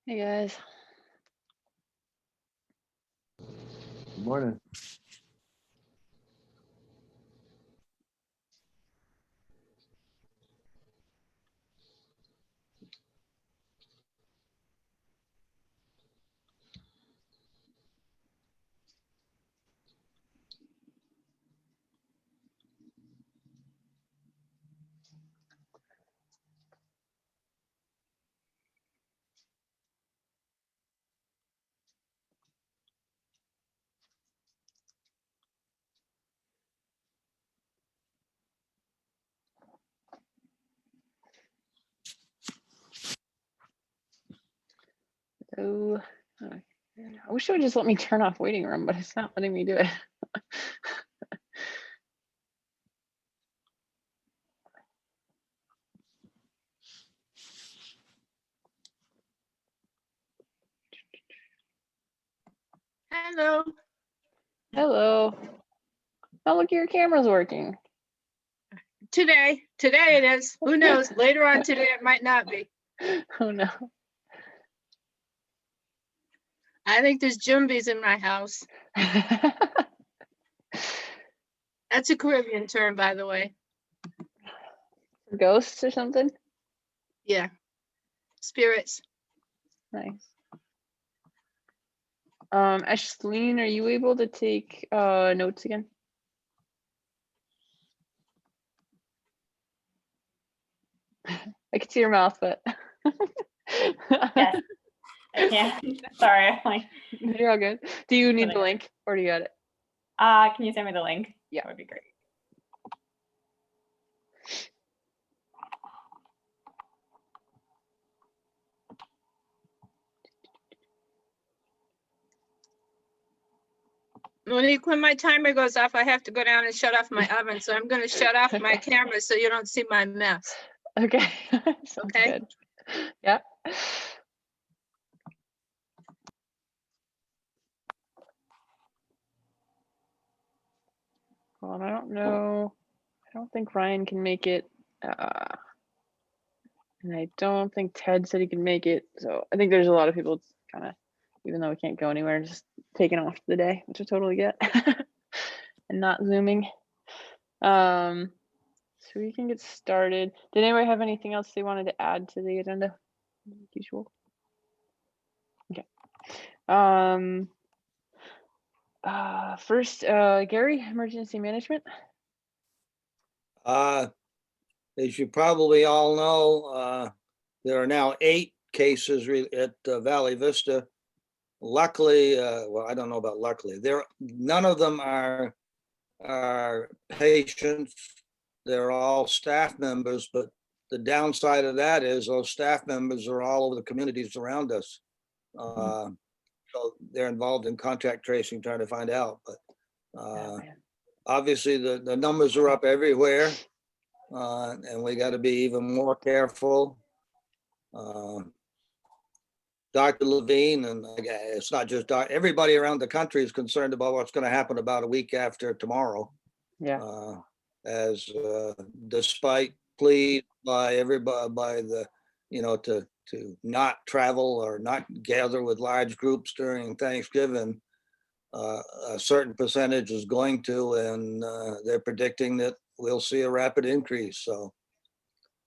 Hey guys. Good morning. So I wish it would just let me turn off waiting room, but it's not letting me do it. Hello. Hello. Oh, look, your camera's working. Today it is. Who knows? Later on today, it might not be. Oh no. I think there's jumbies in my house. That's a Caribbean term, by the way. Ghosts or something? Yeah. Spirits. Nice. Ashleen, are you able to take notes again? I can see your mouth, but Yes, I can. Sorry, I'm like, you're all good. Do you need the link or do you got it? can you send me the link? Yeah. That would be great. Monique, when my timer goes off, I have to go down and shut off my oven. So I'm going to shut off my camera so you don't see my mess. Okay. Sounds Okay. good. Yeah. Well, I don't know. I don't think Ryan can make it. And I don't think Ted said he could make it. So I think there's a lot of people kind of, even though we can't go anywhere, just taking off the day, which I totally get, and not Zooming. So we can get started. Did anybody have anything else they wanted to add to the agenda? Like usual. Okay. First, Gary, emergency management. As you probably all know, there are now 8 cases at Valley Vista. Luckily, well, I don't know about luckily. None of them are patients. They're all staff members, but the downside of that is those staff members are all over the communities around us. So they're involved in contact tracing, trying to find out. But obviously, the numbers are up everywhere. And we got to be even more careful. Dr. Levine, and it's not just everybody around the country is concerned about what's going to happen about a week after tomorrow. Yeah. As despite pleas by everybody, by the, to not travel or not gather with large groups during Thanksgiving, a certain percentage is going to, and they're predicting that we'll see a rapid increase. So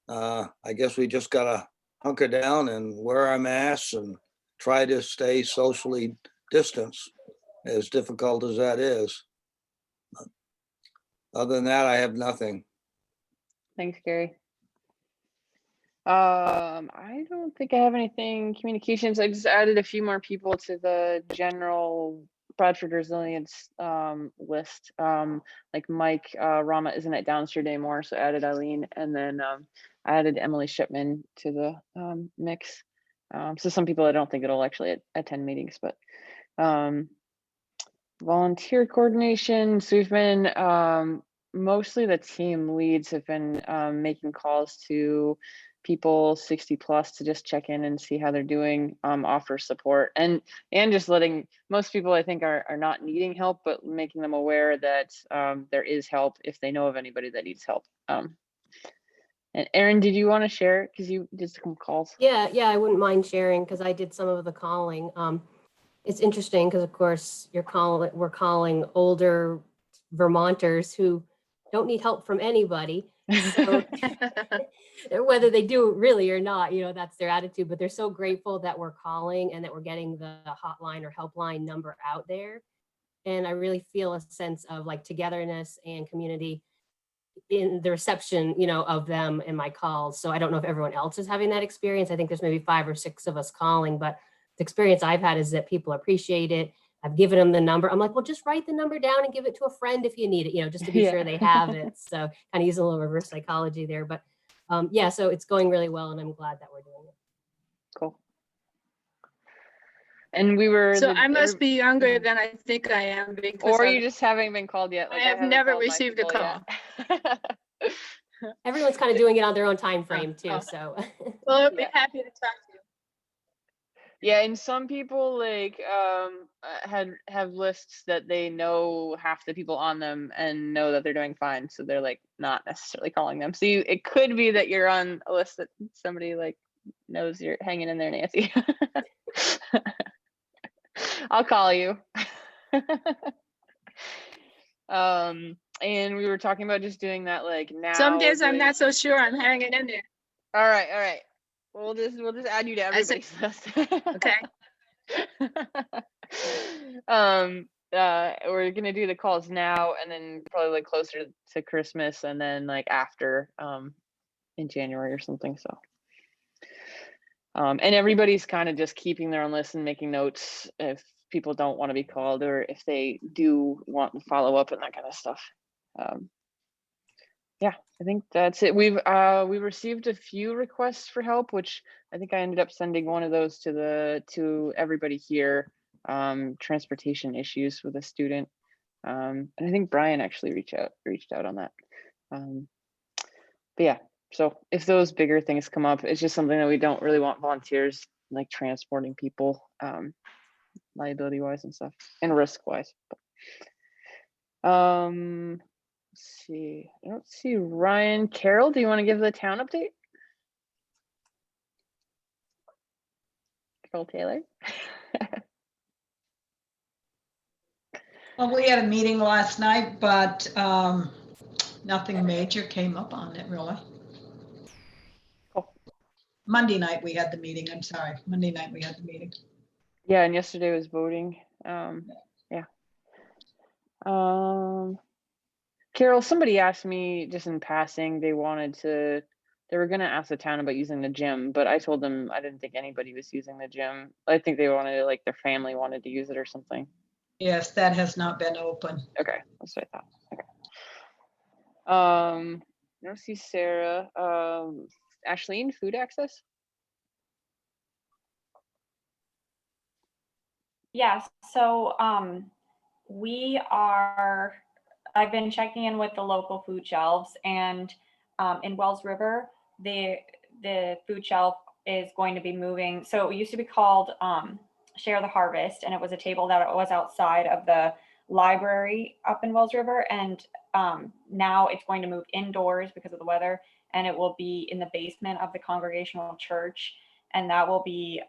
I guess we just gotta hunker down and wear our masks and try to stay socially distanced, as difficult as that is. Other than that, I have nothing. Thanks, Gary. I don't think I have anything communications. I just added a few more people to the general Bradford Resilience list. Like Mike Rama isn't at Downstreet anymore, so added Eileen, and then I added Emily Shipman to the mix. So some people I don't think it'll actually attend meetings, but volunteer coordination. So we've been mostly the team leads have been making calls to people 60 plus to just check in and see how they're doing, offer support, and just letting most people I think are not needing help, but making them aware that there is help if they know of anybody that needs help. And Erin, did you want to share? Because you did some calls. Yeah, I wouldn't mind sharing because I did some of the calling. It's interesting because, of course, we're calling older Vermonters who don't need help from anybody. So whether they do really or not, that's their attitude. But they're so grateful that we're calling and that we're getting the hotline or helpline number out there. And I really feel a sense of like togetherness and community in the reception, of them in my calls. So I don't know if everyone else is having that experience. I think there's maybe 5 or 6 of us calling, but the experience I've had is that people appreciate it. I've given them the number. I'm like, well, just write the number down and give it to a friend if you need it, just to be sure they have it. So kind of using a little reverse psychology there, but yeah, so it's going really well and I'm glad that we're doing it. Cool. And we were. So I must be younger than I think I am because or you just haven't been called yet. I have never received a call. Everyone's kind of doing it on their own time frame too. So well, I'll be happy to talk to you. Yeah, and some people like have lists that they know half the people on them and know that they're doing fine, so they're like not necessarily calling them. So it could be that you're on a list that somebody like knows you're hanging in there, Nancy. I'll call you. And we were talking about just doing that like now. Some days I'm not so sure I'm hanging in there. All right. We'll just add you to everybody's list. Okay. We're gonna do the calls now and then probably like closer to Christmas and then like after in January or something. So and everybody's kind of just keeping their own list and making notes if people don't want to be called or if they do want to follow up and that kind of stuff. Yeah, I think that's it. We received a few requests for help, which I think I ended up sending one of those to everybody here. Transportation issues with a student, and I think Brian actually reached out on that. But yeah, so if those bigger things come up, it's just something that we don't really want volunteers like transporting people, liability wise and stuff, and risk wise. Let's see. I don't see Ryan. Carol, do you want to give the town update? Carol Taylor. Well, we had a meeting last night, but nothing major came up on it really. Cool. Monday night we had the meeting. I'm sorry. Monday night we had the meeting. Yeah, and yesterday was voting. Yeah. Carol, somebody asked me just in passing, they were going to ask the town about using the gym, but I told them I didn't think anybody was using the gym. I think they wanted, like their family wanted to use it or something. Yes, that has not been open. Okay, that's what I thought. Okay. I don't see Sarah. Ashleen, food access? Yes, so I've been checking in with the local food shelves, and in Wells River, the food shelf is going to be moving. So it used to be called Share the Harvest, and it was a table that was outside of the library up in Wells River, and now it's going to move indoors because of the weather, and it will be in the basement of the Congregational church, and that will be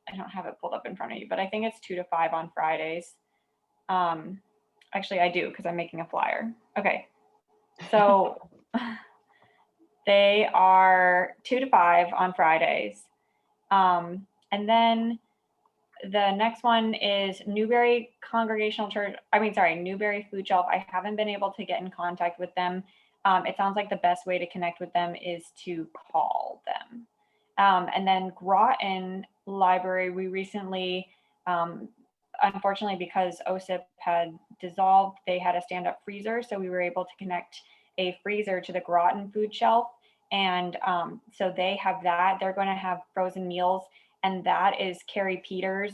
I don't have it pulled up in front of you, but I think it's 2 to 5 on Fridays. Actually, I do because I'm making a flyer. Okay. So they are 2 to 5 on Fridays. And then the next one is Newberry Congregational Church. Newberry Food Shelf. I haven't been able to get in contact with them. It sounds like the best way to connect with them is to call them. And then Groton Library, we recently, unfortunately, because OSIP had dissolved, they had a stand-up freezer. So we were able to connect a freezer to the Groton food shelf. And so they have that. They're going to have frozen meals. And that is Carrie Peters.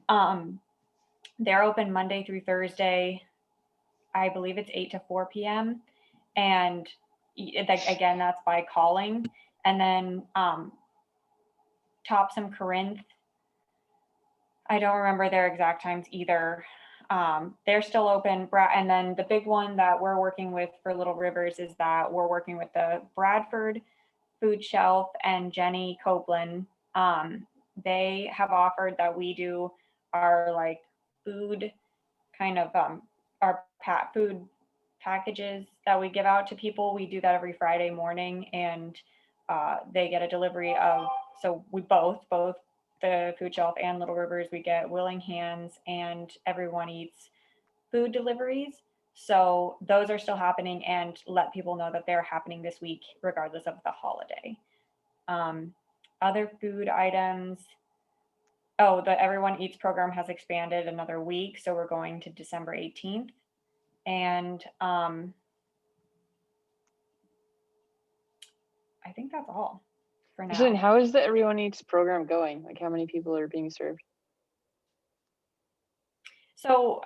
They're open Monday through Thursday. I believe it's 8 to 4 p.m. And again, that's by calling. And then Topsom Corinth, I don't remember their exact times either. they're still open. And then the big one that we're working with for Little Rivers is that we're working with the Bradford Food Shelf and Jenny Copeland. They have offered that we do our like food kind of our food packages that we give out to people. We do that every Friday morning, and they get a delivery of, so we both the Food Shelf and Little Rivers, we get Willing Hands and Everyone Eats food deliveries. So those are still happening, and let people know that they're happening this week regardless of the holiday. Other food items. Oh, the Everyone Eats program has expanded another week, so we're going to December 18th. And I think that's all for now. So then how is the Everyone Eats program going? Like how many people are being served? So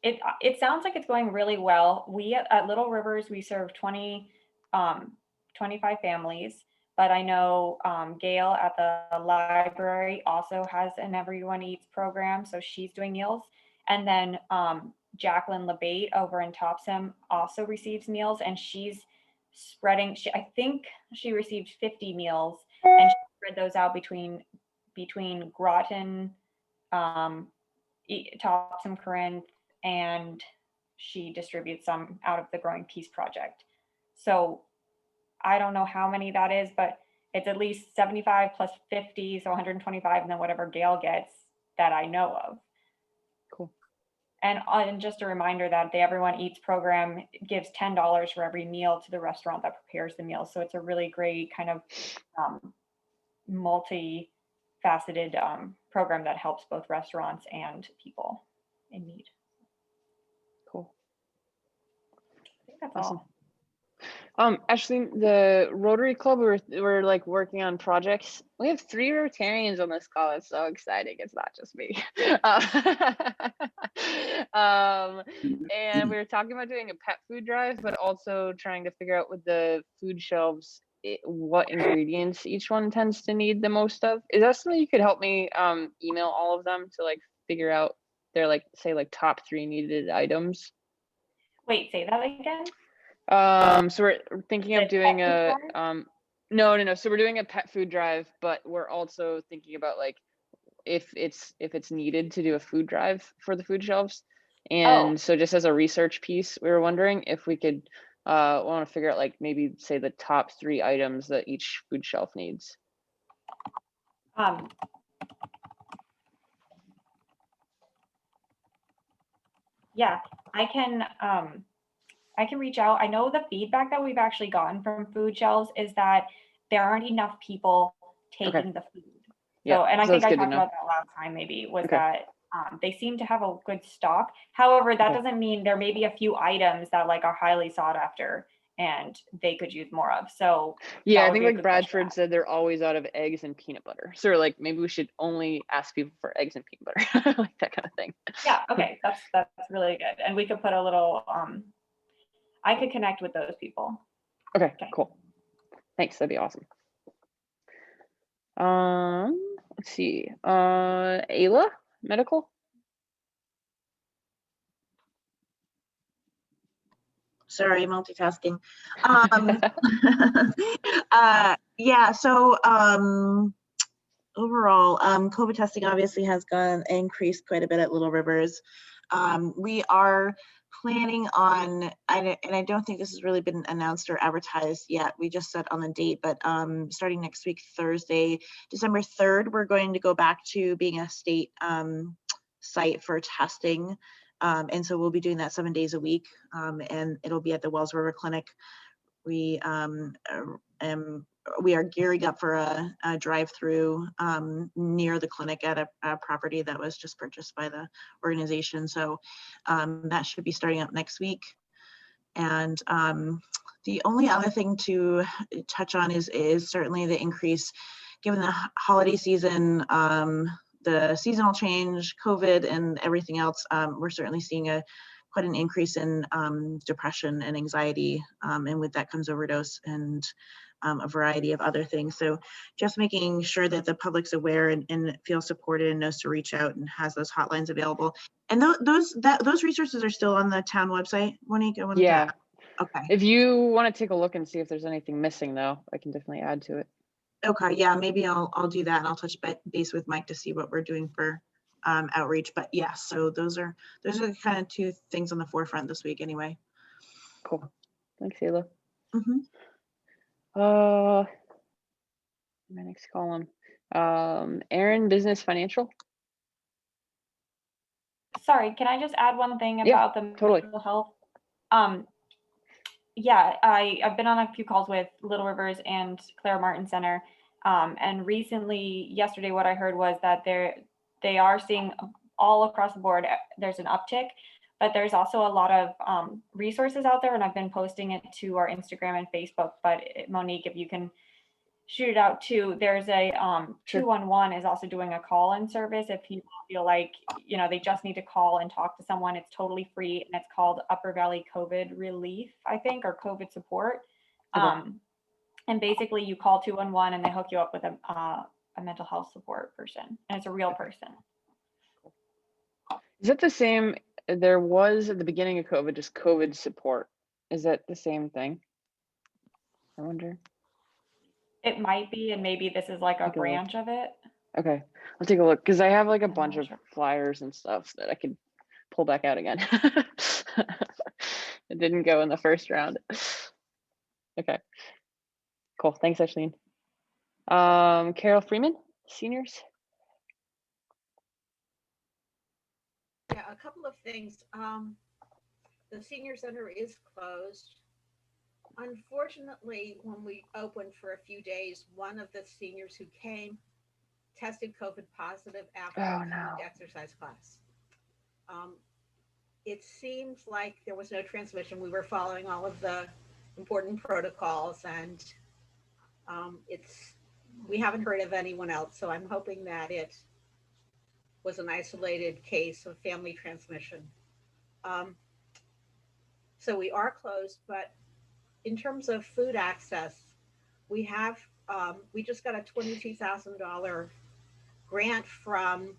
it sounds like it's going really well. We at Little Rivers, we serve 25 families, but I know Gail at the library also has an Everyone Eats program, so she's doing meals. And then Jacqueline LeBate over in Topsham also receives meals, and she's spreading, I think she received 50 meals, and she spread those out between Groton, Topsham, Corinth, and she distributes some out of the Growing Peace Project. So I don't know how many that is, but it's at least 75 plus 50, so 125, and then whatever Gail gets that I know of. Cool. And just a reminder that the Everyone Eats program gives $10 for every meal to the restaurant that prepares the meal. So it's a really great kind of multi-faceted program that helps both restaurants and people in need. Cool. I think that's Awesome. all. Actually, the Rotary Club, we're like working on projects. We have 3 Rotarians on this call. It's so exciting. It's not just me. And we were talking about doing a pet food drive, but also trying to figure out with the food shelves what ingredients each one tends to need the most of. Is that something you could help me email all of them to like figure out their like say like top 3 needed items? Wait, say that again? So we're thinking of The doing pet a food no. So we're doing a pet food drive, but we're also thinking about like if it's needed to do a food drive for the food shelves. And so just as a research piece, we were wondering if we could want to figure out like maybe say the top 3 items that each food shelf needs. Yeah, I can reach out. I know the feedback that we've actually gotten from food shelves is that there aren't enough people taking the food. Yeah, So, and I so think that's I good to talked know. about that last time maybe, was Okay. that they seem to have a good stock. However, that Okay. doesn't mean there may be a few items that like are highly sought after and they could use more of. So Yeah, that I would think be a like good question to Bradford ask. said they're always out of eggs and peanut butter. So we're like maybe we should only ask people for eggs and peanut butter, like that kind of thing. Yeah, okay, that's really good. And we could put a little, I could connect with those people. Okay, Okay. cool. Thanks, that'd be awesome. Let's see. Ayla, medical. Sorry, multitasking. Yeah, so overall, COVID testing obviously has increased quite a bit at Little Rivers. We are planning on, and I don't think this has really been announced or advertised yet. We just set on the date, but starting next week, Thursday, December 3rd, we're going to go back to being a state site for testing. And so we'll be doing that 7 days a week, and it'll be at the Wells River Clinic. We are gearing up for a drive-through near the clinic at a property that was just purchased by the organization. So that should be starting up next week. And the only other thing to touch on is certainly the increase, given the holiday season, the seasonal change, COVID, and everything else. We're certainly seeing quite an increase in depression and anxiety, and with that comes overdose and a variety of other things. So just making sure that the public's aware and feels supported and knows to reach out and has those hotlines available. And those resources are still on the town website, Monique? Yeah. Okay. If you want to take a look and see if there's anything missing, though, I can definitely add to it. Okay, yeah, maybe I'll do that, and I'll touch base with Mike to see what we're doing for outreach. But yeah, so those are kind of two things on the forefront this week anyway. Cool. Thanks, Ayla. Mhm. My next column. Aaron, business financial. Sorry, can I just add one thing Yeah, about the totally. mental health? Yeah, I've been on a few calls with Little Rivers and Clara Martin Center. And recently, yesterday, what I heard was that they are seeing all across the board, there's an uptick, but there's also a lot of resources out there, and I've been posting it to our Instagram and Facebook. But Monique, if you can shoot it out too, there's a Sure. 211 is also doing a call-in service if people feel like, you know, they just need to call and talk to someone. It's totally free, and it's called Upper Valley COVID Relief, I think, or COVID Support. Okay. And basically you call 211 and they hook you up with a mental health support person, and it's a real person. Is it the same? There was at the beginning of COVID, just COVID support. Is that the same thing? I wonder. It might be, and maybe this is like a Take a look. branch of it. Okay, I'll take a look because I have like a I'm bunch not of sure. flyers and stuff that I could pull back out again. It didn't go in the first round. Okay, cool. Thanks, Ashleen. Carol Freeman, seniors. Yeah, a couple of things. The senior center is closed. Unfortunately, when we opened for a few days, one of the seniors who came tested COVID positive after Oh, coming no. to exercise class. It seems like there was no transmission. We were following all of the important protocols, and we haven't heard of anyone else. So I'm hoping that it was an isolated case of family transmission. So we are closed, but in terms of food access, we just got a $22,000 grant from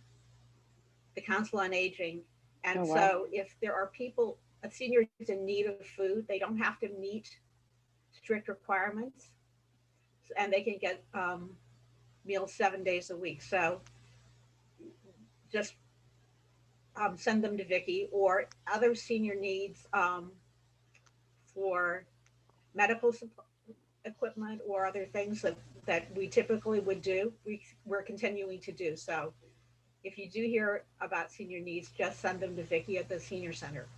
the Council on Aging. And Oh, wow. so if there are people, seniors in need of food, they don't have to meet strict requirements, and they can get meals 7 days a week. So just send them to Vicki, or other senior needs for medical equipment or other things that we typically would do, we're continuing to do. So if you do hear about senior needs, just send them to Vicki at the senior center.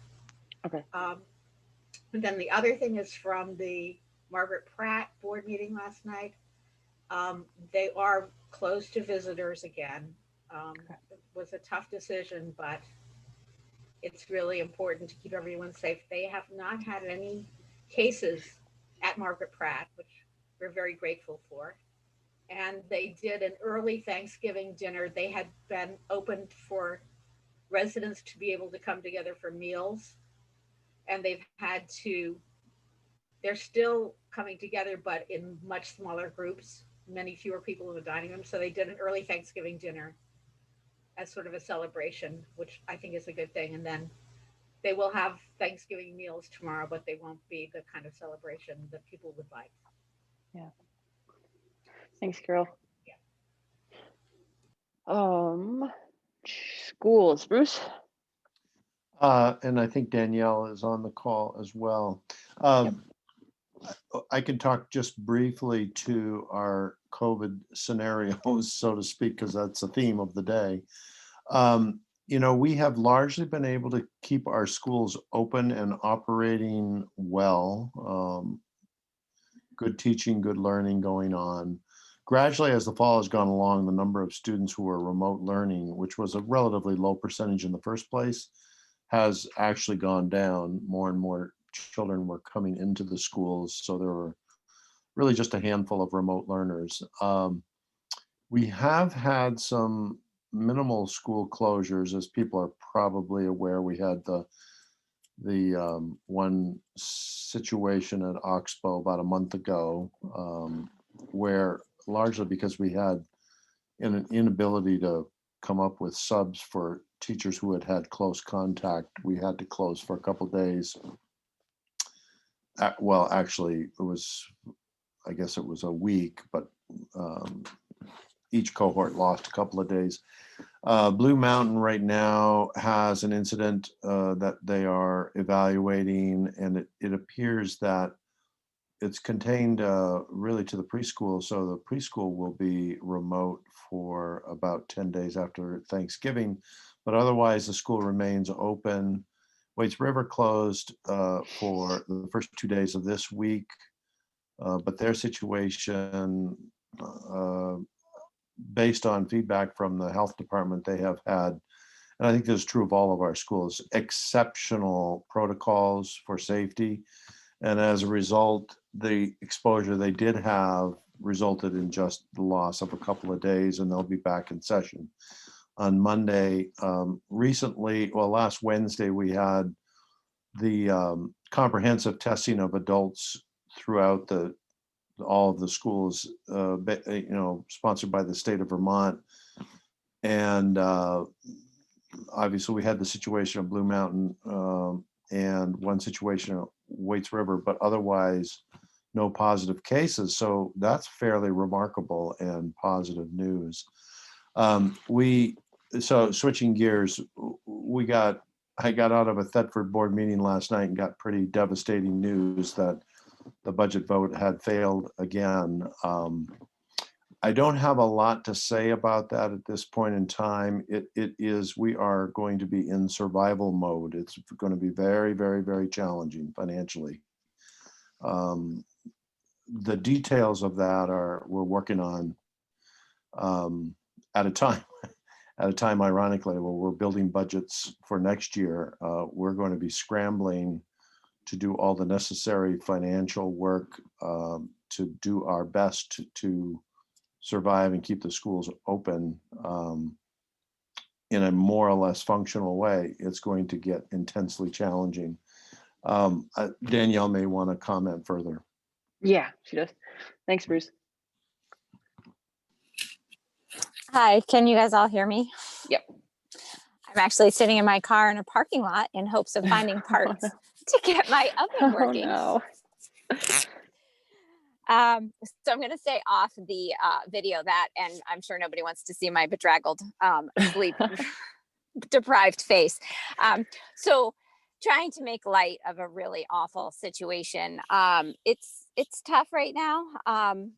Okay. And then the other thing is from the Margaret Pratt board meeting last night. They are closed to visitors again. It was a tough decision, but it's really important to keep everyone safe. They have not had any cases at Margaret Pratt, which we're very grateful for. And they did an early Thanksgiving dinner. They had been opened for residents to be able to come together for meals. And they're still coming together, but in much smaller groups, many fewer people in the dining room. So they did an early Thanksgiving dinner as sort of a celebration, which I think is a good thing. And then they will have Thanksgiving meals tomorrow, but they won't be the kind of celebration that people would like. Yeah. Thanks, Carol. Yeah. Schools, Bruce. And I think Danielle is on the call as well. I can talk just briefly to our COVID scenarios, so to speak, because that's the theme of the day. You know, we have largely been able to keep our schools open and operating well. Good teaching, good learning going on. Gradually, as the fall has gone along, the number of students who are remote learning, which was a relatively low percentage in the first place, has actually gone down. More and more children were coming into the schools, so there were really just a handful of remote learners. We have had some minimal school closures, as people are probably aware. We had the one situation at Oxbow about a month ago, where largely because we had an inability to come up with subs for teachers who had had close contact, we had to close for a couple of days. Well, actually, I guess it was a week, but each cohort lost a couple of days. Blue Mountain right now has an incident that they are evaluating, and it appears that it's contained really to the preschool. So the preschool will be remote for about 10 days after Thanksgiving, but otherwise the school remains open. Waits River closed for the first 2 days of this week, but their situation, based on feedback from the health department, they have had, and I think this is true of all of our schools, exceptional protocols for safety. And as a result, the exposure they did have resulted in just the loss of a couple of days, and they'll be back in session on Monday. Recently, well, last Wednesday, we had the comprehensive testing of adults throughout all of the schools, sponsored by the state of Vermont. And obviously we had the situation of Blue Mountain and one situation at Waits River, but otherwise no positive cases. So that's fairly remarkable and positive news. So switching gears, I got out of a Thetford board meeting last night and got pretty devastating news that the budget vote had failed again. I don't have a lot to say about that at this point in time. We are going to be in survival mode. It's going to be very, very, very challenging financially. The details of that we're working on at a time, ironically, where we're building budgets for next year. We're going to be scrambling to do all the necessary financial work to do our best to survive and keep the schools open in a more or less functional way. It's going to get intensely challenging. Danielle may want to comment further. Yeah, she does. Thanks, Bruce. Hi, can you guys all hear me? Yep. I'm actually sitting in my car in a parking lot in hopes of finding parts to get my oven working. Oh, no. So I'm going to stay off the video and I'm sure nobody wants to see my bedraggled, sleep deprived face. So trying to make light of a really awful situation. It's tough right now.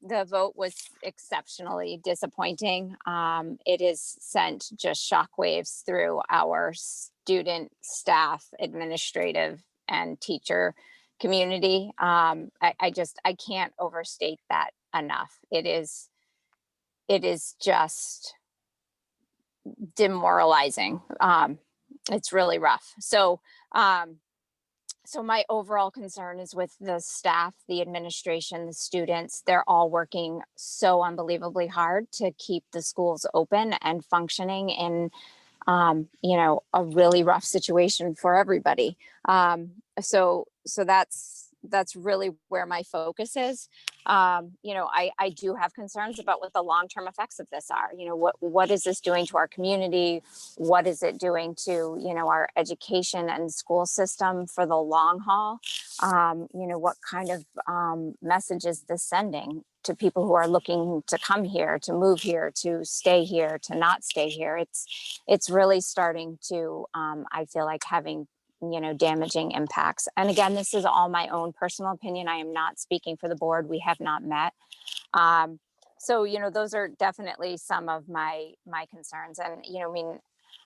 The vote was exceptionally disappointing. It has sent just shockwaves through our student, staff, administrative, and teacher community. I can't overstate that enough. It is just demoralizing. It's really rough. So my overall concern is with the staff, the administration, the students. They're all working so unbelievably hard to keep the schools open and functioning in, a really rough situation for everybody. So that's really where my focus is. I do have concerns about what the long-term effects of this are. What is this doing to our community? What is it doing to, our education and school system for the long haul? What kind of message is this sending to people who are looking to come here, to move here, to stay here, to not stay here? It's really starting to, I feel like, having damaging impacts. And again, this is all my own personal opinion. I am not speaking for the board. We have not met. So, those are definitely some of my concerns. And,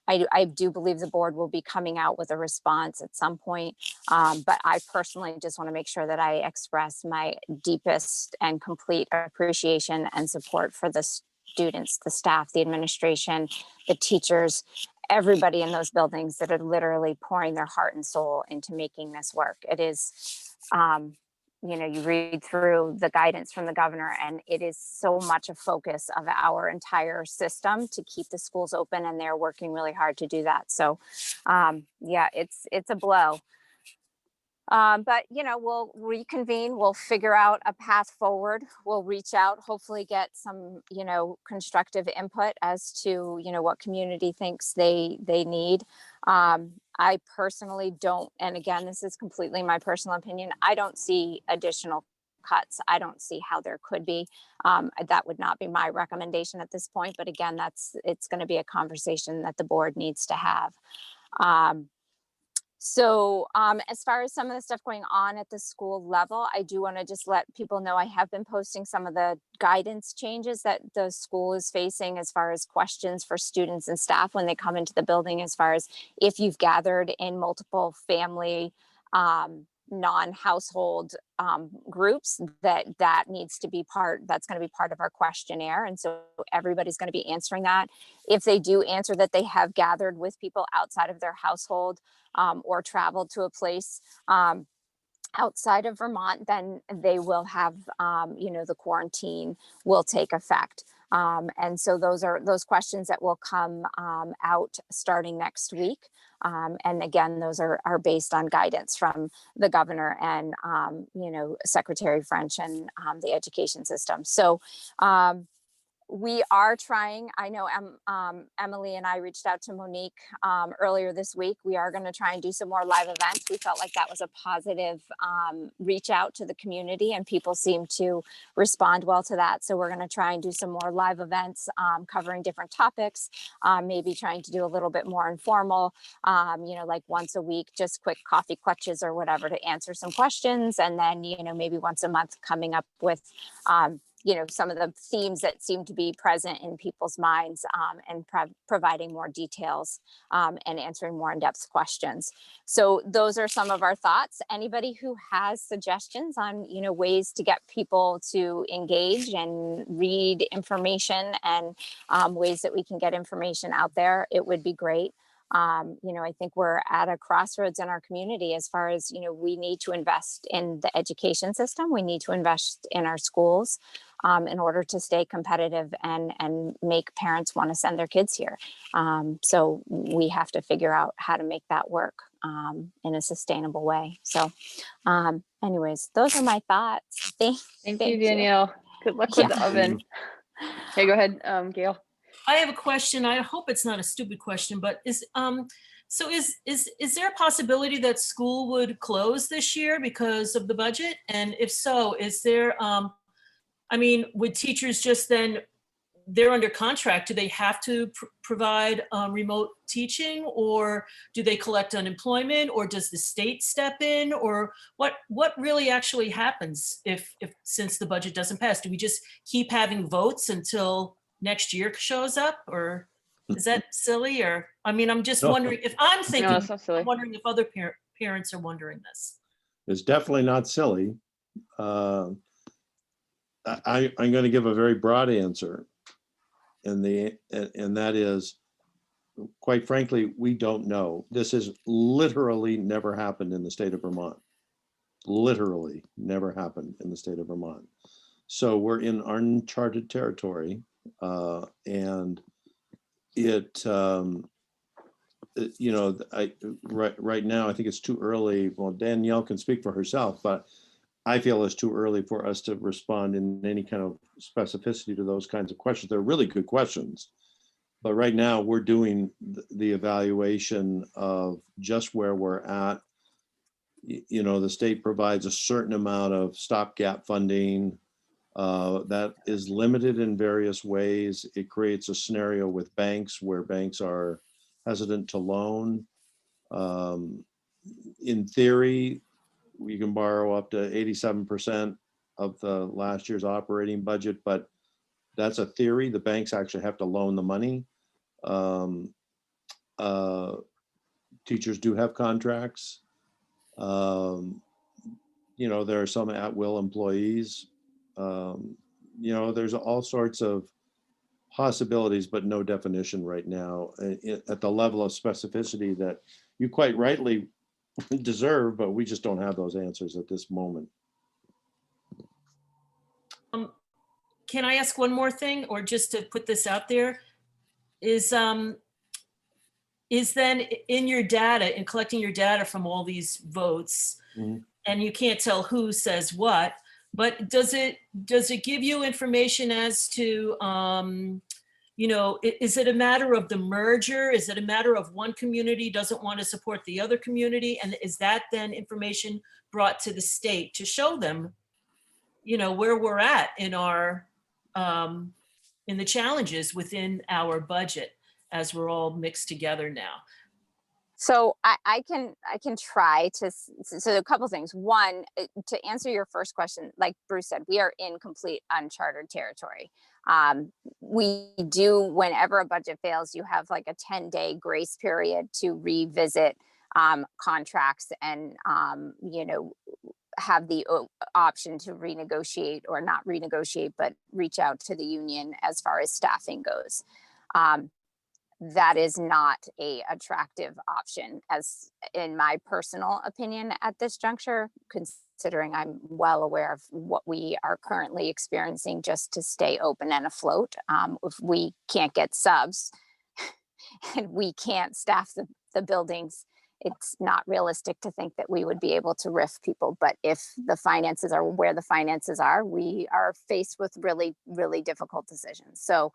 I do believe the board will be coming out with a response at some point. But I personally just want to make sure that I express my deepest and complete appreciation and support for the students, the staff, the administration, the teachers, everybody in those buildings that are literally pouring their heart and soul into making this work. It is, you read through the guidance from the governor, and it is so much a focus of our entire system to keep the schools open, and they're working really hard to do that. So, it's a blow. But we'll reconvene, we'll figure out a path forward, we'll reach out, hopefully get some, constructive input as to, what community thinks they need. I personally don't, and again, this is completely my personal opinion, I don't see additional cuts. I don't see how there could be. That would not be my recommendation at this point, but again, it's going to be a conversation that the board needs to have. So as far as some of the stuff going on at the school level, I do want to just let people know I have been posting some of the guidance changes that the school is facing as far as questions for students and staff when they come into the building, as far as if you've gathered in multiple family non-household groups, that needs to be that's going to be part of our questionnaire. And so everybody's going to be answering that. If they do answer that they have gathered with people outside of their household or traveled to a place outside of Vermont, then they will have, the quarantine will take effect. And so those are those questions that will come out starting next week. And again, those are based on guidance from the governor and, Secretary French and the education system. So we are trying, I know Emily and I reached out to Monique earlier this week. We are going to try and do some more live events. We felt like that was a positive reach out to the community, and people seem to respond well to that. So we're going to try and do some more live events covering different topics, maybe trying to do a little bit more informal, like once a week, just quick coffee clutches or whatever to answer some questions. And then, maybe once a month coming up with some of the themes that seem to be present in people's minds and providing more details and answering more in-depth questions. So those are some of our thoughts. Anybody who has suggestions on, ways to get people to engage and read information and ways that we can get information out there, it would be great. I think we're at a crossroads in our community as far as, we need to invest in the education system. We need to invest in our schools in order to stay competitive and make parents want to send their kids here. So we have to figure out how to make that work in a sustainable way. So anyways, those are my thoughts. Thank you, Danielle. Good luck with the oven. Okay, go ahead, Gail. I have a question. I hope it's not a stupid question, but is there a possibility that school would close this year because of the budget? And if so, is there, would teachers just then, they're under contract, do they have to provide remote teaching, or do they collect unemployment, or does the state step in, or what really actually happens if since the budget doesn't pass? Do we just keep having votes until next year shows up, or is that silly? Or I'm just wondering if I'm thinking. No, it's not silly. I'm wondering if other parents are wondering this. It's definitely not silly. I'm going to give a very broad answer, and that is, quite frankly, we don't know. This has literally never happened in the state of Vermont. Literally never happened in the state of Vermont. So we're in uncharted territory. And right now, I think it's too early. Well, Danielle can speak for herself, but I feel it's too early for us to respond in any kind of specificity to those kinds of questions. They're really good questions, but right now we're doing the evaluation of just where we're at. The state provides a certain amount of stopgap funding. That is limited in various ways. It creates a scenario with banks where banks are hesitant to loan. In theory, we can borrow up to 87% of the last year's operating budget, but that's a theory. The banks actually have to loan the money. Teachers do have contracts. There are some at-will employees. There's all sorts of possibilities, but no definition right now at the level of specificity that you quite rightly deserve, but we just don't have those answers at this moment. Can I ask one more thing, or just to put this out there, is is then in your data, in collecting your data from all these votes, and you can't tell who says what, but does it give you information as to, you know, is it a matter of the merger? Is it a matter of one community doesn't want to support the other community? And is that then information brought to the state to show them, you know, where we're at in our, in the challenges within our budget as we're all mixed together now? So I can try to, so a couple things. One, to answer your first question, like Bruce said, we are in complete uncharted territory. We do, whenever a budget fails, you have like a 10-day grace period to revisit contracts and, you know, have the option to renegotiate, or not renegotiate, but reach out to the union as far as staffing goes. That is not a attractive option, as in my personal opinion at this juncture, considering I'm well aware of what we are currently experiencing just to stay open and afloat. If we can't get subs and we can't staff the buildings, it's not realistic to think that we would be able to RIF people. But if the finances are where the finances are, we are faced with really, really difficult decisions. So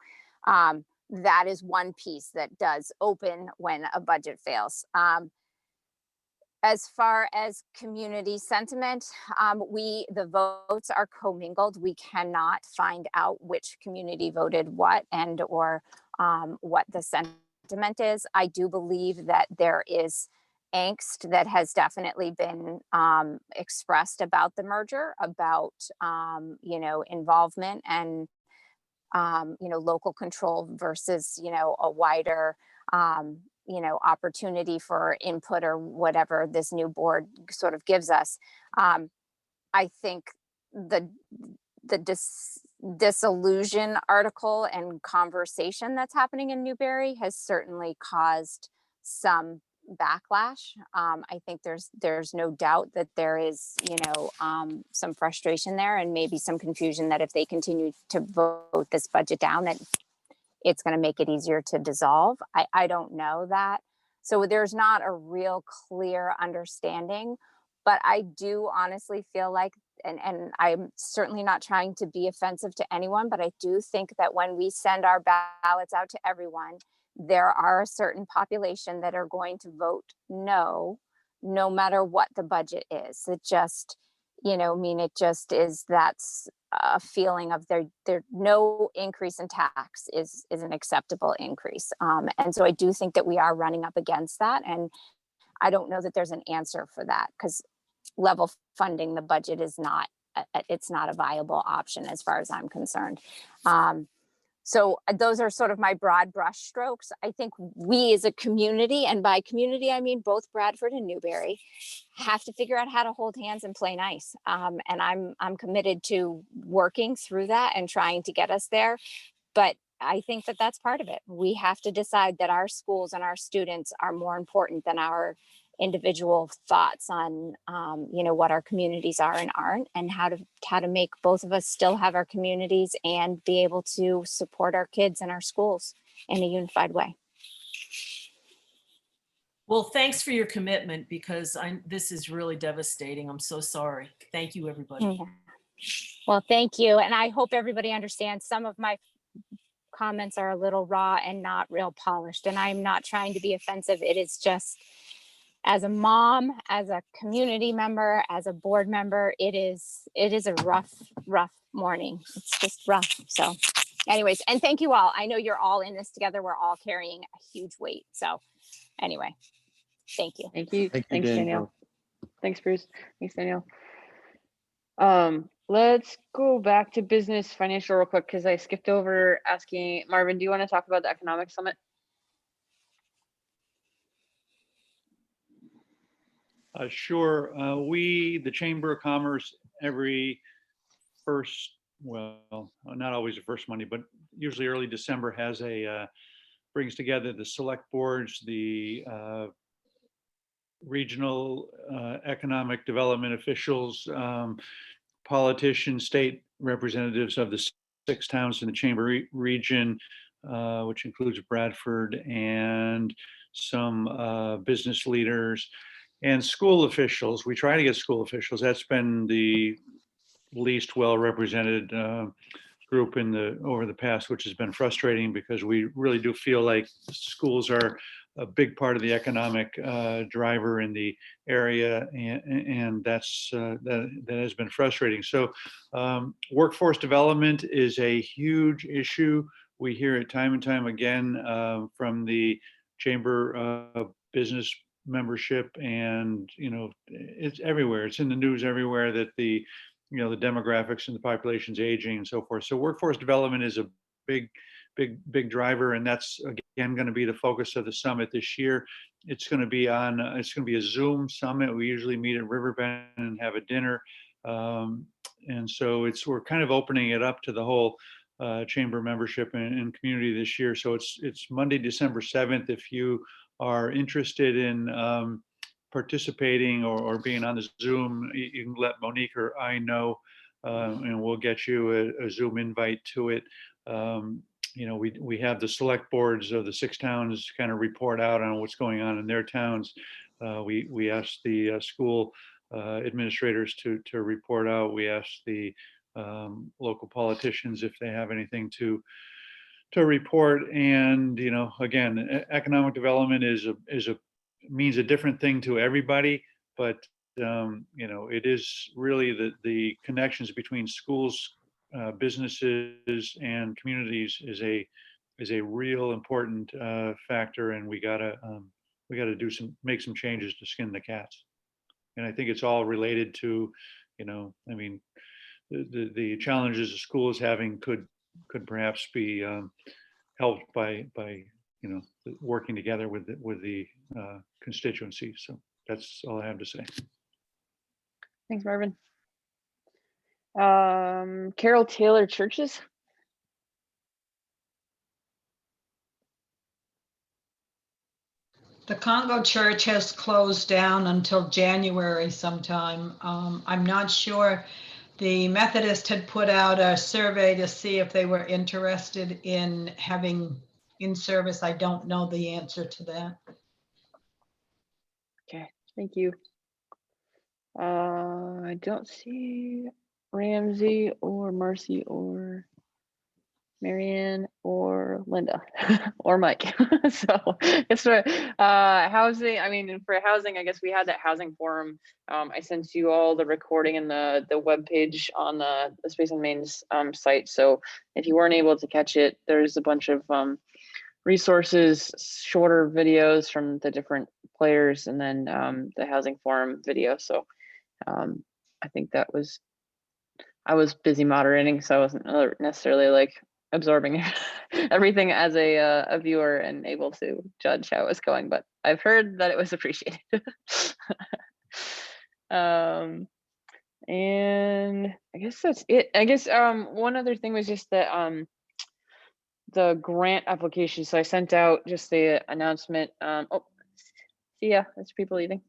that is one piece that does open when a budget fails. As far as community sentiment, the votes are commingled. We cannot find out which community voted what, and or what the sentiment is. I do believe that there is angst that has definitely been expressed about the merger, about you know, involvement and you know, local control versus, you know, a wider you know, opportunity for input or whatever this new board sort of gives us. I think the disillusion article and conversation that's happening in Newberry has certainly caused some backlash. I think there's no doubt that there is, you know, some frustration there, and maybe some confusion that if they continue to vote this budget down, that it's going to make it easier to dissolve. I don't know that. So there's not a real clear understanding, but I do honestly feel like, and I'm certainly not trying to be offensive to anyone, but I do think that when we send our ballots out to everyone, there are a certain population that are going to vote no, no matter what the budget is. It just, you know, I mean, it just is, that's a feeling of there no increase in tax is an acceptable increase. And so I do think that we are running up against that. And I don't know that there's an answer for that, because level funding the budget is not, it's not a viable option as far as I'm concerned. So those are sort of my broad brush strokes. I think we as a community, and by community, I mean both Bradford and Newberry, have to figure out how to hold hands and play nice. And I'm committed to working through that and trying to get us there. But I think that that's part of it. We have to decide that our schools and our students are more important than our individual thoughts on, you know, what our communities are and aren't, and how to make both of us still have our communities and be able to support our kids and our schools in a unified way. Well, thanks for your commitment, because this is really devastating. I'm so sorry. Thank you, everybody. Yeah. Well, thank you. And I hope everybody understands some of my comments are a little raw and not real polished, and I'm not trying to be offensive. It is just, as a mom, as a community member, as a board member, it is a rough morning. It's just rough. So anyways, and thank you all. I know you're all in this together. We're all carrying a huge weight. So anyway, thank you. Thank you. Thank you, Thanks, Danielle. Danielle. Thanks, Bruce. Thanks, Danielle. Let's go back to business financial real quick, because I skipped over asking Marvin, do you want to talk about the economic summit? Sure. The Chamber of Commerce, every first, well, not always the first Monday, but usually early December, has brings together the select boards, the regional economic development officials, politicians, state representatives of the 6 towns in the Chamber region, which includes Bradford and some business leaders, and school officials. We try to get school officials. That's been the least well represented group over the past, which has been frustrating because we really do feel like schools are a big part of the economic driver in the area, and that has been frustrating. So workforce development is a huge issue. We hear it time and time again from the Chamber business membership, and it's everywhere. It's in the news everywhere that the demographics and the population's aging and so forth. So workforce development is a big driver, and that's again going to be the focus of the summit this year. It's going to be a Zoom summit. We usually meet at Riverbend and have a dinner, and so we're kind of opening it up to the whole chamber membership and community this year. So it's Monday, December 7th. If you are interested in participating or being on the Zoom, you can let Monique or I know, and we'll get you a Zoom invite to it. We have the select boards of the 6 towns kind of report out on what's going on in their towns. We asked the school administrators to report out. We asked the local politicians if they have anything to report. And again, economic development means a different thing to everybody, but it is really the connections between schools, businesses, and communities is a real important factor, and we gotta make some changes to skin the cats. And I think it's all related to, the challenges the school is having could perhaps be helped by working together with the constituency. So that's all I have to say. Thanks, Marvin. Carol Taylor Churches. The Congo Church has closed down until January sometime. I'm not sure. The Methodist had put out a survey to see if they were interested in having in service. I don't know the answer to that. Okay, thank you. I don't see Ramsey or Marcy or Marianne or Linda or Mike. So it's for housing. For housing, I guess we had that housing forum. I sent you all the recording and the webpage on the Space and Main's site. So if you weren't able to catch it, there's a bunch of resources, shorter videos from the different players, and then the housing forum video. So I think I was busy moderating, so I wasn't necessarily like absorbing everything as a viewer and able to judge how it was going, but I've heard that it was appreciated. And I guess that's it. I guess one other thing was just that the grant application. So I sent out just the announcement. Oh, see ya. There's people leaving.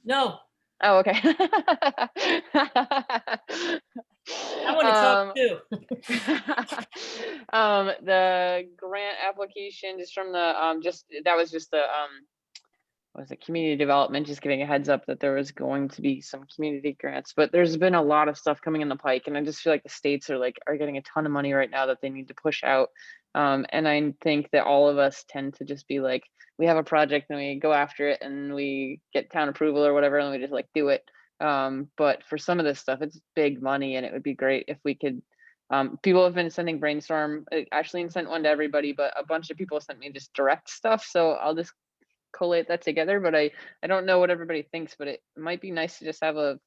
No, Oh, okay. I want to talk too. The grant application just from the that was just the what was it, community development, just giving a heads up that there was going to be some community grants, but there's been a lot of stuff coming in the pike, and I just feel like the states are getting a ton of money right now that they need to push out. And I think that all of us tend to just be like, we have a project and we go after it and we get town approval or whatever, and we just like do it. But for some of this stuff, it's big money, and it would be great if we could. People have been sending brainstorm. Ashley sent one to everybody, but a bunch of people sent me just direct stuff. So I'll just collate that together. But I don't know what everybody thinks, but it might be nice to just have a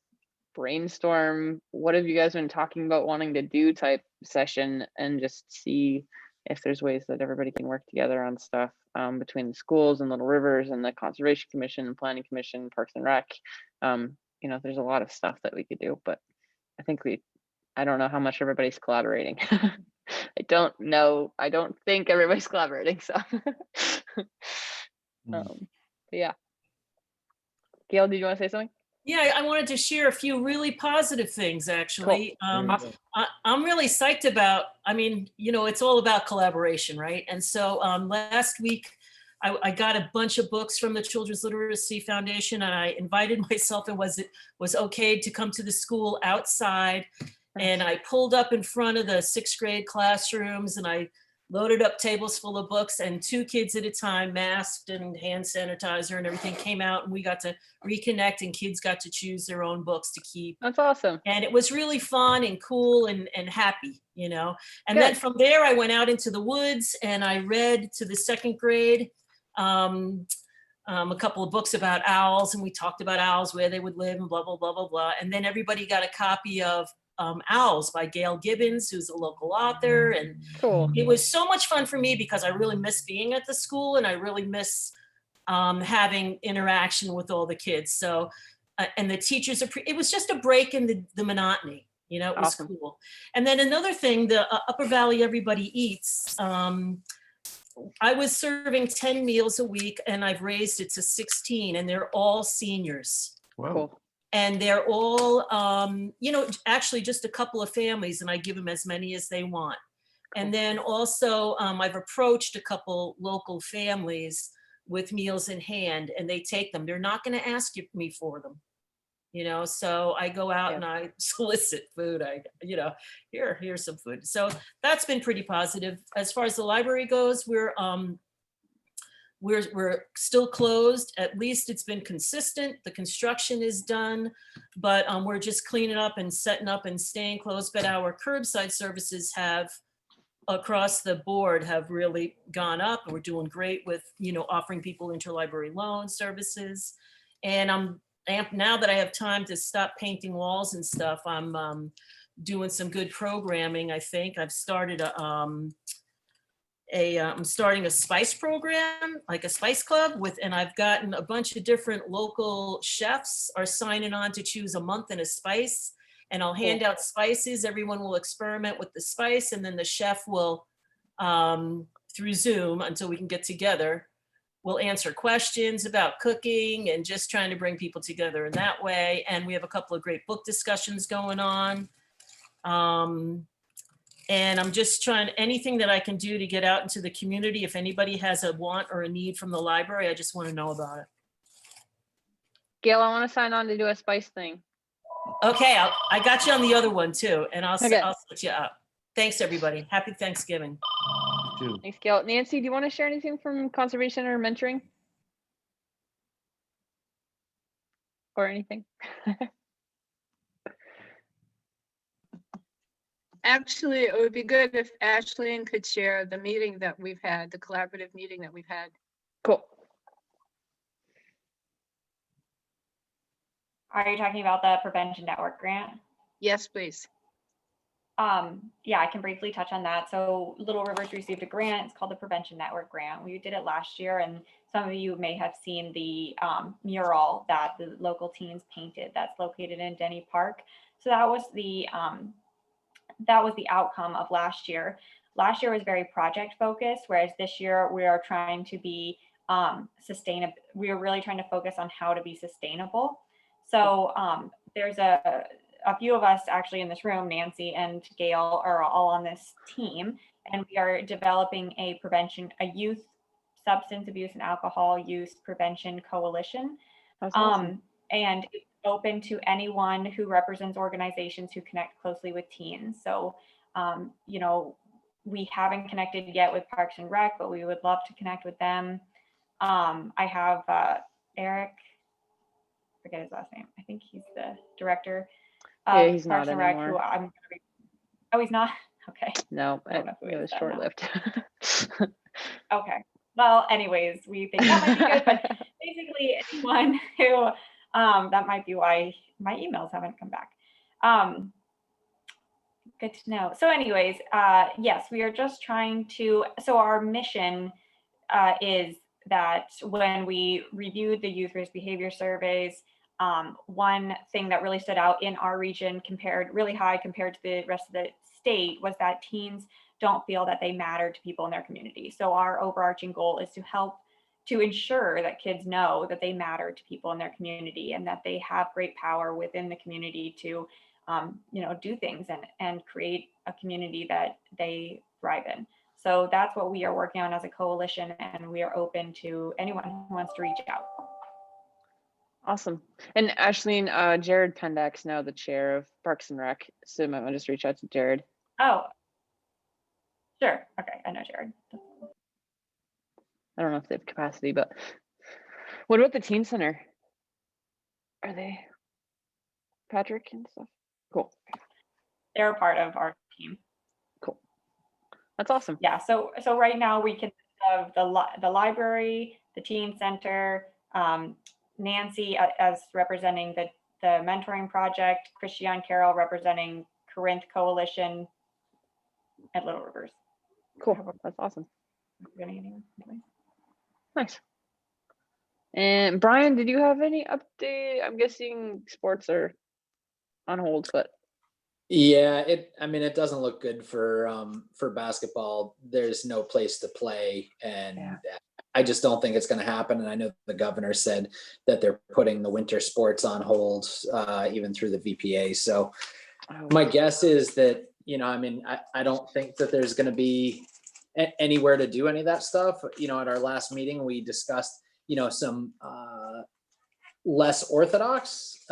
brainstorm. What have you guys been talking about wanting to do type session, and just see if there's ways that everybody can work together on stuff between the schools and Little Rivers and the Conservation Commission and Planning Commission, Parks and Rec. There's a lot of stuff that we could do, but I don't know how much everybody's collaborating. I don't think everybody's collaborating, so. But yeah. Gail, did you want to say something? Yeah, I wanted to share a few really positive things, actually. Cool. Awesome. I'm really psyched about, it's all about collaboration, right? And so last week, I got a bunch of books from the Children's Literacy Foundation, and I invited myself, and was okay to come to the school outside. And I pulled up in front of the 6th grade classrooms, and I loaded up tables full of books, and 2 kids at a time, masked and hand sanitizer and everything, came out, and we got to reconnect, and kids got to choose their own books to keep. That's awesome. And it was really fun and cool and happy, you know. And Good. then from there, I went out into the woods and I read to the 2nd grade a couple of books about owls, and we talked about owls, where they would live, and blah, blah, blah, blah, blah. And then everybody got a copy of Owls by Gail Gibbons, who's a local author. And Cool. it was so much fun for me because I really miss being at the school, and I really miss having interaction with all the kids. So, and the teachers, it was just a break in the monotony, you know, it was Awesome. cool. And then another thing, the Upper Valley Everybody Eats, I was serving 10 meals a week, and I've raised it to 16, and they're all seniors. Wow. Cool. And they're all, you know, actually just a couple of families, and I give them as many as they want. And then also I've approached a couple local families with meals in hand, and they take them. They're not going to ask me for them, you know, so I go out and I solicit food. You know, here's some food. So that's been pretty positive. As far as the library goes, we're still closed. At least it's been consistent. The construction is done, but we're just cleaning up and setting up and staying closed. But our curbside services have, across the board, have really gone up. We're doing great with, you know, offering people interlibrary loan services. And now that I have time to stop painting walls and stuff, I'm doing some good programming. I think I've started I'm starting a spice program, like a spice club and I've gotten a bunch of different local chefs are signing on to choose a month in a spice, and I'll hand out spices. Everyone will experiment with the spice, and then the chef will, through Zoom until we can get together, we'll answer questions about cooking and just trying to bring people together in that way. And we have a couple of great book discussions going on. And I'm just trying anything that I can do to get out into the community. If anybody has a want or a need from the library, I just want to know about it. Gail, I want to sign on to do a spice thing. Okay, I got you on the other one too, and I'll Okay. set you up. Thanks, everybody. Happy Thanksgiving. Too. Thanks, Gail. Nancy, do you want to share anything from conservation or mentoring? Or anything? Actually, it would be good if Ashley could share the meeting that we've had, the collaborative meeting that we've had. Cool. Are you talking about the Prevention Network grant? Yes, please. Yeah, I can briefly touch on that. So Little Rivers received a grant. It's called the Prevention Network grant. We did it last year, and some of you may have seen the mural that the local teens painted that's located in Denny Park. So that was the outcome of last year. Last year was very project focused, whereas this year we are trying to be sustainable. We are really trying to focus on how to be sustainable. So there's a few of us actually in this room, Nancy and Gail, are all on this team, and we are developing a youth substance abuse and alcohol use prevention coalition. That's awesome. And it's open to anyone who represents organizations who connect closely with teens. So, you know, we haven't connected yet with Parks and Rec, but we would love to connect with them. I have Eric, forget his last name. I think he's the director of he's Parks not and Rec, anymore. who I'm gonna be, oh, he's not? Okay. No, I don't know who it is was that now. short-lived. Okay. Well, anyways, we think that might be good, but basically anyone who, that might be why my emails haven't come back. Good to know. So anyways, yes, we are just trying to, so our mission is that when we reviewed the youth risk behavior surveys, one thing that really stood out in our region really high compared to the rest of the state was that teens don't feel that they matter to people in their community. So our overarching goal is to help to ensure that kids know that they matter to people in their community and that they have great power within the community to, you know, do things and create a community that they thrive in. So that's what we are working on as a coalition, and we are open to anyone who wants to reach out. Awesome. And Ashleen, Jared Pendak's now the chair of Parks and Rec, so you might want to just reach out to Jared. Oh, sure. Okay, I know Jared. I don't know if they have capacity, but what about the teen center? Are they Patrick and stuff? Cool. They're a part of our team. Cool. That's awesome. Yeah. So right now we can have the library, the teen center, Nancy as representing the mentoring project, Christiane Carroll representing Corinth Coalition at Little Rivers. Cool. That's awesome. Nice. And Brian, did you have any update? I'm guessing sports are on hold, but yeah, it doesn't look good for basketball. There's no place to play, and I just don't think it's going to happen. And I know the governor said that they're putting the winter sports on hold, even through the VPA. So my guess is that, I don't think that there's going to be anywhere to do any of that stuff. At our last meeting, we discussed, some less orthodox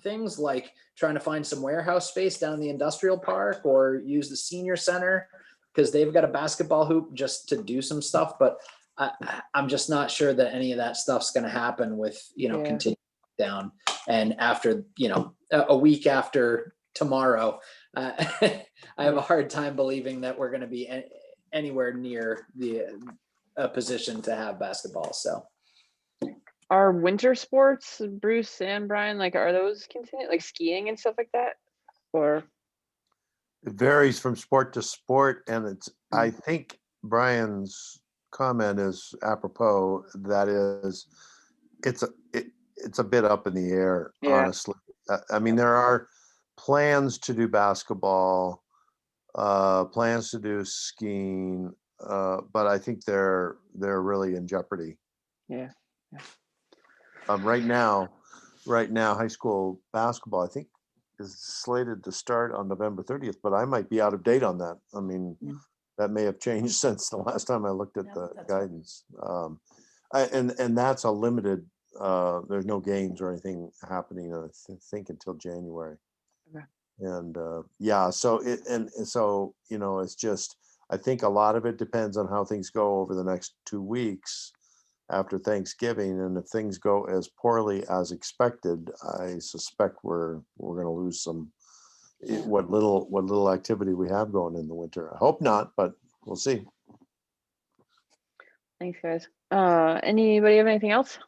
things like trying to find some warehouse space down in the industrial park or use the senior center because they've got a basketball hoop just to do some stuff. But I'm just not sure that any of that stuff's going to happen with, continuing down. And after, a week after tomorrow, I have a hard time believing that we're going to be anywhere near a position to have basketball. So are winter sports, Bruce and Brian, like, are those continuing, like skiing and stuff like that? Or it varies from sport to sport, and I think Brian's comment is apropos. That is, it's a bit up in the air, honestly. I mean, there are plans to do basketball, plans to do skiing, but I think they're really in jeopardy. Yeah. Right now, high school basketball, I think, is slated to start on November 30th, but I might be out of date on that. I mean, that may have changed since the last time I looked at the guidance. And that's a limited, there's no games or anything happening, I think, until January. Okay. And so it's just, I think a lot of it depends on how things go over the next 2 weeks after Thanksgiving, and if things go as poorly as expected, I suspect we're going to lose some what little activity we have going in the winter. I hope not, but we'll see. Thanks, guys. Anybody have anything else?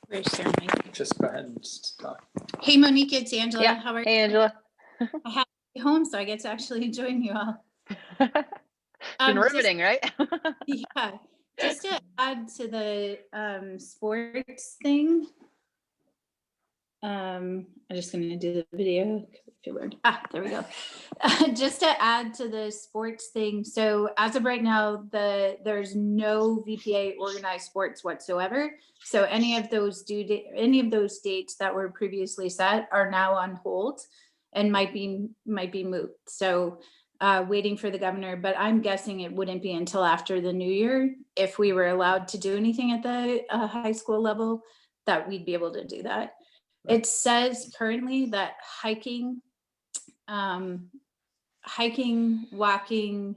Where's Sarah? just go ahead and just talk. Hey, Monique, it's Angela. Yeah. How are you? Hey, Angela. I have to be home, so I get to actually join you all. Been riveting, right? Yeah. Just to add to the sports thing. I'm just going to do the video. There we go. Just to add to the sports thing. So as of right now, there's no VPA organized sports whatsoever. So any of those dates that were previously set are now on hold and might be moved. So waiting for the governor, but I'm guessing it wouldn't be until after the new year if we were allowed to do anything at the high school level that we'd be able to do that. It says currently that hiking, walking,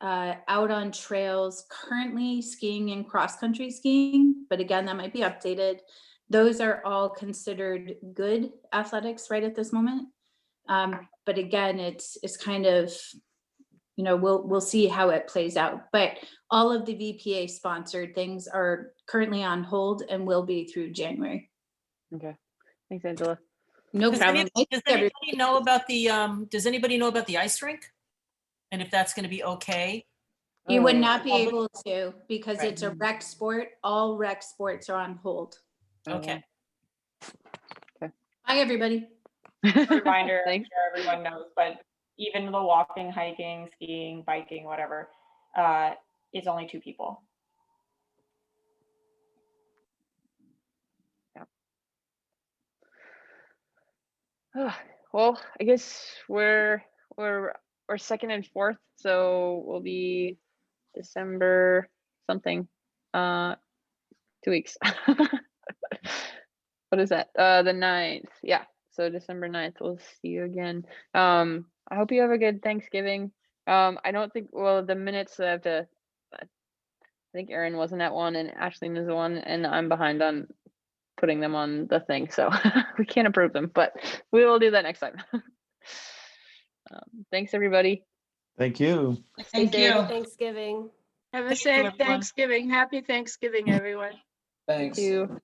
out on trails, currently skiing and cross-country skiing, but again, that might be updated. Those are all considered good athletics right at this moment. But again, it's kind of, we'll see how it plays out. But all of the VPA sponsored things are currently on hold and will be through January. Okay. Thanks, Angela. No problem. Does anybody know about the ice rink? And if that's going to be okay? You would not be able to because Right. it's a rec sport. All rec sports are on hold. Okay. Okay. Bye, everybody. Reminder, I'm Thanks. sure everyone knows, but even the walking, hiking, skiing, biking, whatever, it's only 2 people. Well, I guess we're or 2nd and 4th. So we'll be December something, 2 weeks. What is that? The 9th. Yeah. So December 9th, we'll see you again. I hope you have a good Thanksgiving. I don't think, well, the minutes I have to, I think Erin wasn't at one and Ashley is one, and I'm behind on putting them on the thing. So we can't approve them, but we will do that next time. Thanks, everybody. Thank you. Thank Stay safe. you. Happy Thanksgiving. Have a Thank you, safe everyone. Thanksgiving. Happy Thanksgiving, everyone. Thanks. Thank you.